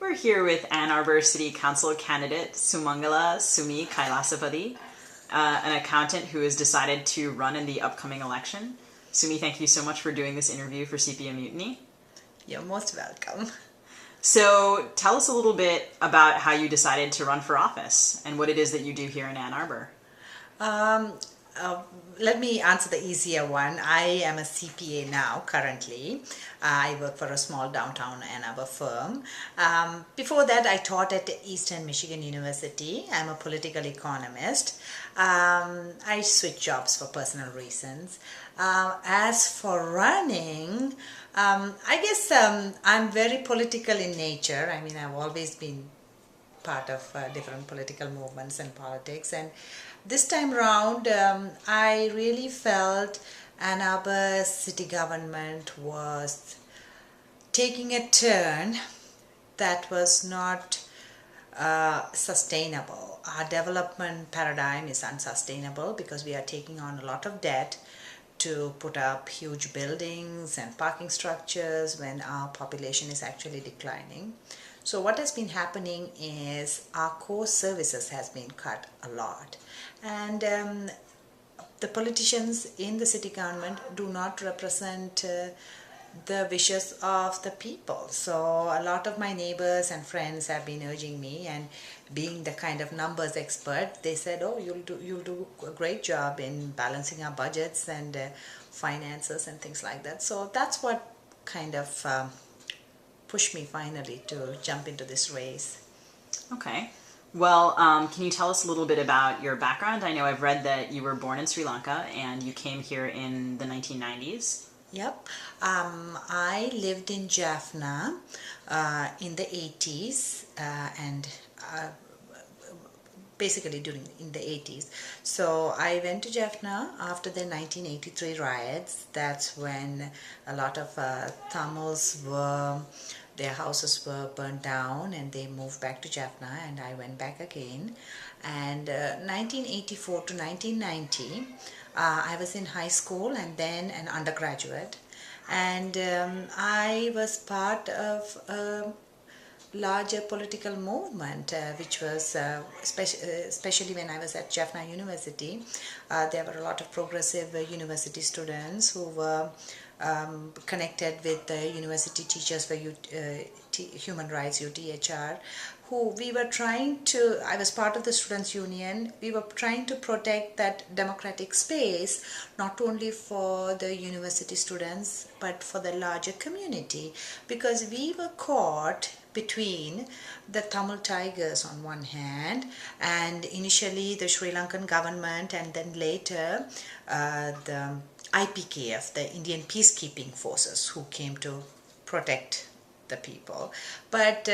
We're here with Ann Arbor City Council candidate Sumangala Sumi Kailasapati, an accountant who has decided to run in the upcoming election. Sumi, thank you so much for doing this interview for CPM Mutiny. You're most welcome. So tell us a little bit about how you decided to run for office and what it is that you do here in Ann Arbor. Let me answer the easier one. I am a CPA now, currently. I work for a small downtown Ann Arbor firm. Before that, I taught at Eastern Michigan University. I'm a political economist. I switched jobs for personal reasons. As for running, I guess I'm very political in nature. I mean, I've always been part of different political movements and politics, and this time round I really felt Ann Arbor city government was taking a turn that was not sustainable. Our development paradigm is unsustainable because we are taking on a lot of debt to put up huge buildings and parking structures when our population is actually declining. So what has been happening is our core services has been cut a lot, and the politicians in the city government do not represent the wishes of the people. So a lot of my neighbors and friends have been urging me, and being the kind of numbers expert, they said, oh, you'll do a great job in balancing our budgets and finances and things like that. So that's what kind of pushed me finally to jump into this race. Okay. Well, can you tell us a little bit about your background? I know I've read that you were born in Sri Lanka and you came here in the 1990s. Yep. I lived in Jaffna in the 80s and basically in the 80s. So I went to Jaffna after the 1983 riots. That's when a lot of Tamils their houses were burned down and they moved back to Jaffna, and I went back again. And 1984 to 1990, I was in high school and then an undergraduate. And I was part of a larger political movement, which was especially when I was at Jaffna University. There were a lot of progressive university students who were connected with the University Teachers for Human Rights, UTHR, who we were trying to, I was part of the Students' Union, we were trying to protect that democratic space, not only for the university students, but for the larger community, because we were caught between the Tamil Tigers on one hand, and initially the Sri Lankan government, and then later the IPKF, the Indian Peacekeeping Forces, who came to protect the people. But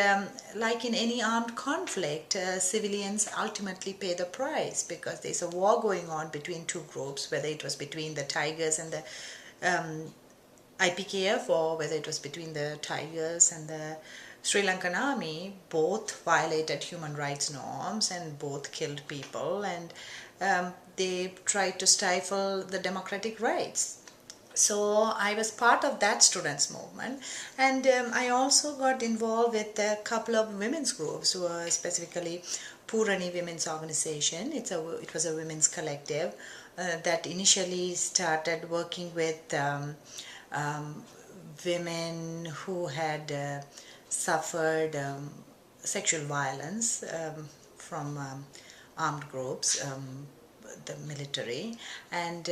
like in any armed conflict, civilians ultimately pay the price, because there's a war going on between two groups, whether it was between the Tigers and the IPKF, or whether it was between the Tigers and the Sri Lankan army. Both violated human rights norms and both killed people, and they tried to stifle the democratic rights. So I was part of that students movement, and I also got involved with a couple of women's groups, who were specifically Purani Women's Organization. It was a women's collective that initially started working with women who had suffered sexual violence from armed groups, the military, and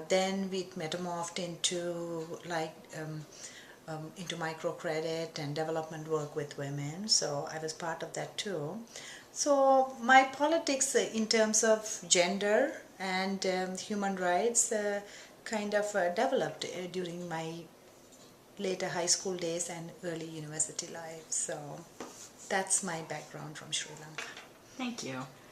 then we metamorphed into into microcredit and development work with women. So I was part of that too. So my politics in terms of gender and human rights kind of developed during my later high school days and early university life. So that's my background from Sri Lanka. Thank you.